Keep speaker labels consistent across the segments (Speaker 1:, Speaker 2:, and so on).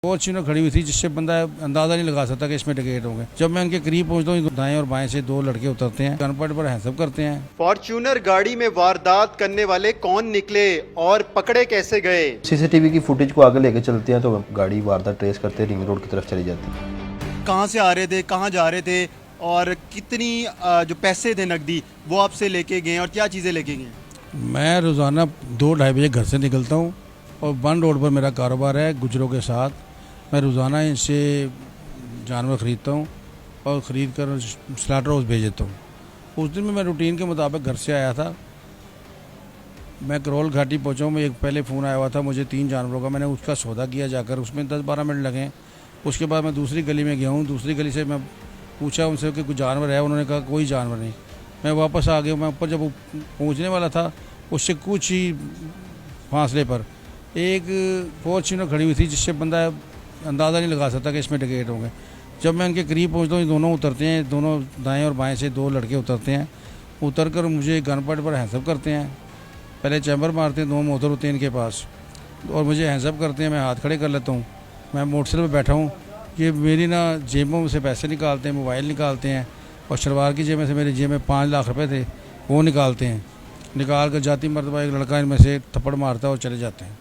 Speaker 1: Fortuner खड़ी हुई थी जिससे बंदा अंदाज़ा नहीं लगा सकता कि इसमें डकैत होंगे। जब मैं उनके करीब पहुंचता हूँ दाएं और बाएं से दो लड़के उतरते हैं, गनपट पर हैंसअप करते हैं।
Speaker 2: फॉर्च्यूनर गाड़ी में वारदात करने वाले कौन निकले और पकड़े कैसे गए?
Speaker 3: सीसीटीवी की फुटेज को आगे लेके चलते हैं तो गाड़ी वारदात ट्रेस करते रिंग रोड की तरफ चली जाती है।
Speaker 2: कहाँ से आ रहे थे, कहाँ जा रहे थे और कितनी जो पैसे थे नकदी वो आपसे लेके गए और क्या चीज़ें लेके गए?
Speaker 1: मैं रोज़ाना 2-2:30 बजे घर से निकलता हूँ और बन रोड पर मेरा कारोबार है गुजरों के साथ। मैं रोज़ाना इनसे जानवर ख़रीदता हूँ और ख़रीद कर स्लाटर हाउस भेज देता हूँ। उस दिन में मैं रूटीन के मुताबिक घर से आया था। मैं करोल घाटी पहुँचा हूँ। मैं एक पहले फ़ोन आया हुआ था मुझे 3 जानवरों का, मैंने उसका सौदा किया जाकर, उसमें 10-12 मिनट लगे। उसके बाद मैं दूसरी गली में गया हूँ। दूसरी गली से मैं पूछा उनसे कि कुछ जानवर है, उन्होंने कहा कोई जानवर नहीं। मैं वापस आ गया। मैं ऊपर जब पहुँचने वाला था उससे कुछ ही फासले पर एक फॉर्च्यूनर खड़ी हुई थी जिससे बंदा अंदाज़ा नहीं लगा सकता कि इसमें डकैत होंगे। जब मैं उनके करीब पहुँचता हूँ दोनों उतरते हैं, दोनों दाएं और बाएं से 2 लड़के उतरते हैं। उतर कर मुझे गनपट पर हैंसअप करते हैं। पहले चैम्बर मारते हैं, 2 मोटर होते हैं इनके पास और मुझे हैंसअप करते हैं। मैं हाथ खड़े कर लेता हूँ। मैं मोटरसाइकिल पर बैठा हूँ। ये मेरी ना जेबों से पैसे निकालते हैं, मोबाइल निकालते हैं और शलवार की जेब में से मेरी जेब में 5 लाख रुपए थे वो निकालते हैं। निकाल कर जाती मरतबा एक लड़का इनमें से थप्पड़ मारता है और चले जाते हैं।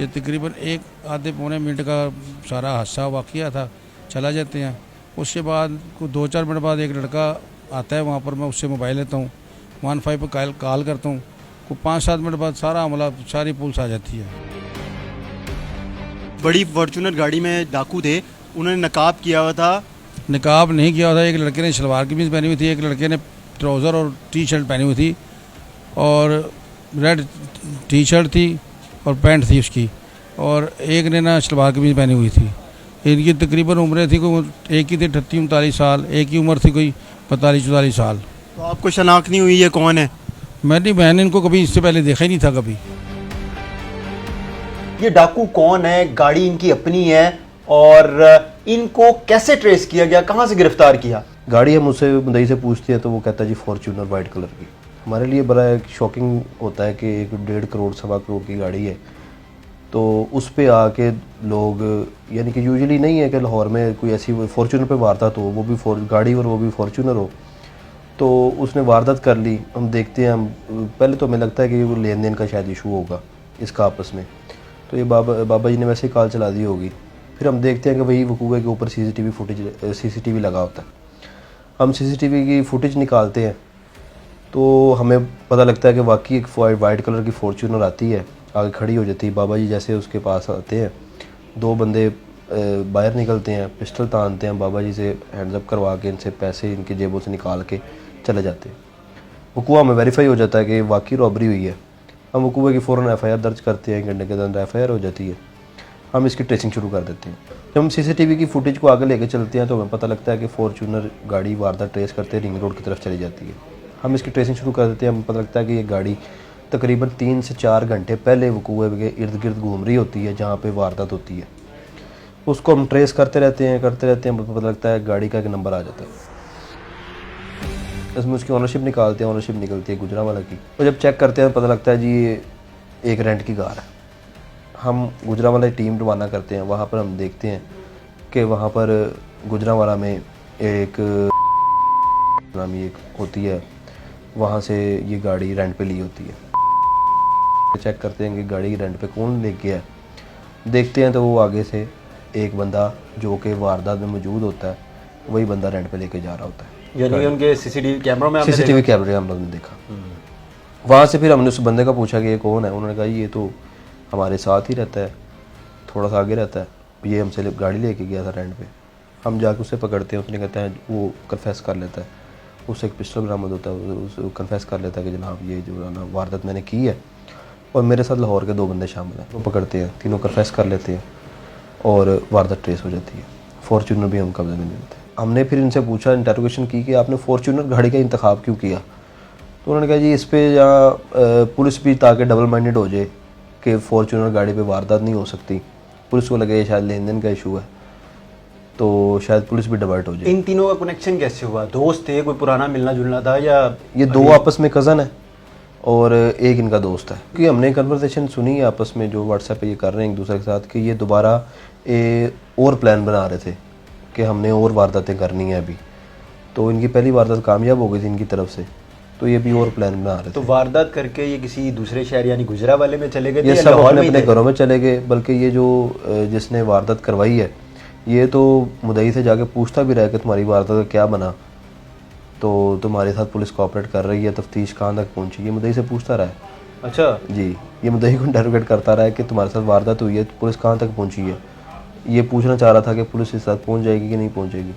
Speaker 1: ये तकरीबन 1-आधे-पौने मिनट का सारा हादसा वाक़या था, चला जाते हैं। उसके बाद 2-4 मिनट बाद एक लड़का आता है, वहाँ पर मैं उससे मोबाइल लेता हूँ, 15 पर कॉल करता हूँ। 5-7 मिनट बाद सारा अमला सारी पुलिस आ जाती है।
Speaker 2: बड़ी फॉर्च्यूनर गाड़ी में डाकू थे, उन्होंने नकाब किया हुआ था।
Speaker 1: निकाब नहीं किया हुआ था। एक लड़के ने शलवार कमीज़ पहनी हुई थी, एक लड़के ने ट्राउज़र और टी-शर्ट पहनी हुई थी और रेड टी-शर्ट थी और पैंट थी उसकी, और एक ने ना शलवार कमीज़ पहनी हुई थी। इनकी तकरीबन उम्रें थी कोई, एक की थी 38-39 साल, एक की उम्र थी कोई 45-44 साल।
Speaker 2: तो आपको शनाख्त नहीं हुई ये कौन है?
Speaker 1: मैंने इनको कभी इससे पहले देखा ही नहीं था कभी।
Speaker 2: ये डाकू कौन है, गाड़ी इनकी अपनी है और इनको कैसे ट्रेस किया गया, कहाँ से गिरफ्तार किया?
Speaker 3: गाड़ी हम उससे मुदई से पूछते हैं तो वो कहता है जी फॉर्च्यूनर वाइट कलर की। हमारे लिए बड़ा शॉकिंग होता है कि 1.5 करोड़ 1.25 करोड़ की गाड़ी है तो उस पर आके लोग, यानी कि यूजुअली नहीं है कि लाहौर में कोई ऐसी फॉर्च्यूनर पे वारदात हो, वो भी गाड़ी और वो भी फॉर्च्यूनर हो, तो उसने वारदात कर ली। हम देखते हैं, हम पहले तो हमें लगता है कि वो लेन देन का शायद इशू होगा इसका आपस में, तो ये बाबा जी ने वैसे ही कॉल चला दी होगी। फिर हम देखते हैं कि वही वकूए के ऊपर सीसीटीवी लगा होता है। हम सीसीटीवी की फुटेज निकालते हैं तो हमें पता लगता है कि वाकई एक वाइट कलर की फॉर्च्यूनर आती है, आगे खड़ी हो जाती है। बाबा जी जैसे उसके पास आते हैं, 2 बंदे बाहर निकलते हैं, पिस्टल तानते हैं, बाबा जी से हैंड्सअप करवा के इनसे पैसे इनकी जेबों से निकाल के चले जाते हैं। वकूआ में वेरीफाई हो जाता है कि वाकई रॉबरी हुई है। हम वकूए की फ़ौरन FIR दर्ज करते हैं, 1 घंटे के अंदर FIR हो जाती है। हम इसकी ट्रेसिंग शुरू कर देते हैं। जब हम सीसीटीवी की फुटेज को आगे लेके चलते हैं तो हमें पता लगता है कि फॉर्च्यूनर गाड़ी वारदात ट्रेस करते रिंग रोड की तरफ चली जाती है। हम इसकी ट्रेसिंग शुरू कर देते हैं। हमें पता लगता है कि ये गाड़ी तकरीबन 3 से 4 घंटे पहले वकूए के इर्द गिर्द घूम रही होती है जहाँ पे वारदात होती है। उसको हम ट्रेस करते रहते हैं पता लगता है गाड़ी का एक नंबर आ जाता है। इसमें उसकी ऑनरशिप निकालते हैं, ऑनरशिप निकलती है गुजरांवाला की। तो जब चेक करते हैं पता लगता है जी ये एक रेंट की कार है। हम गुजरांवाला टीम रवाना करते हैं। वहाँ पर हम देखते हैं कि वहाँ पर गुजरांवाला में एक नामी एक होती है, वहाँ से ये गाड़ी रेंट पे ली होती है। चेक करते हैं कि गाड़ी रेंट पे कौन ले गया है। देखते हैं तो वो आगे से एक बंदा जो कि वारदात में मौजूद होता है वही बंदा रेंट पे लेके जा रहा होता है।
Speaker 2: यानी उनके सीसीटीवी कैमरों में
Speaker 3: हम लोगों ने देखा। वहाँ से फिर हमने उस बंदे का पूछा कि ये कौन है। उन्होंने कहा ये तो हमारे साथ ही रहता है, थोड़ा सा आगे रहता है, ये हमसे गाड़ी लेके गया था रेंट पे। हम जाके उससे पकड़ते हैं, उसने कहता है वो कन्फेस कर लेता है, उससे एक पिस्टल बरामद होता है, उस कन्फेस कर लेता है कि जनाब ये जो ना वारदात मैंने की है और मेरे साथ लाहौर के 2 बंदे शामिल हैं। वो पकड़ते हैं, तीनों कन्फेस कर लेते हैं और वारदात ट्रेस हो जाती है। फॉर्च्यूनर भी हम कब्जे में ले लेते हैं। हमने फिर इनसे पूछा, इंटरोगेशन की कि आपने फॉर्च्यूनर गाड़ी का इंतखाब क्यों किया। तो उन्होंने कहा जी इस पर यहाँ पुलिस भी ताकि डबल माइंडेड हो जाए कि फॉर्च्यूनर गाड़ी पे वारदात नहीं हो सकती, पुलिस को लगे शायद लेन देन का इशू है तो शायद पुलिस भी डाइवर्ट हो जाए।
Speaker 2: इन तीनों का कनेक्शन कैसे हुआ? दोस्त थे, कोई पुराना मिलना जुलना था या
Speaker 3: ये 2 आपस में कज़न है और एक इनका दोस्त है। क्योंकि हमने कन्वर्सेशन सुनी है आपस में जो व्हाट्सएप पे ये कर रहे हैं एक दूसरे के साथ कि ये दोबारा और प्लान बना रहे थे कि हमने और वारदातें करनी है अभी। तो इनकी पहली वारदात कामयाब हो गई थी इनकी तरफ से, तो ये भी और प्लान बना रहे थे।
Speaker 2: तो वारदात करके ये किसी दूसरे शहर यानी गुजरावाले में चले गए थे
Speaker 3: ये
Speaker 2: या
Speaker 3: सब
Speaker 2: लाहौर
Speaker 3: अपने
Speaker 2: में ही
Speaker 3: अपने
Speaker 2: थे?
Speaker 3: घरों में चले गए। बल्कि ये जो जिसने वारदात करवाई है ये तो मुदई से जाके पूछता भी रहा है कि तुम्हारी वारदात का क्या बना, तो तुम्हारे साथ पुलिस कोऑपरेट कर रही है, तफ्तीश कहाँ तक पहुंची, ये मुदई से पूछता रहा है।
Speaker 2: अच्छा
Speaker 3: जी, ये मुदई को इंटरोगेट करता रहा है कि तुम्हारे साथ वारदात हुई है, पुलिस कहाँ तक पहुंची है। ये पूछना चाह रहा था कि पुलिस इस साथ पहुंच जाएगी कि नहीं पहुंचेगी।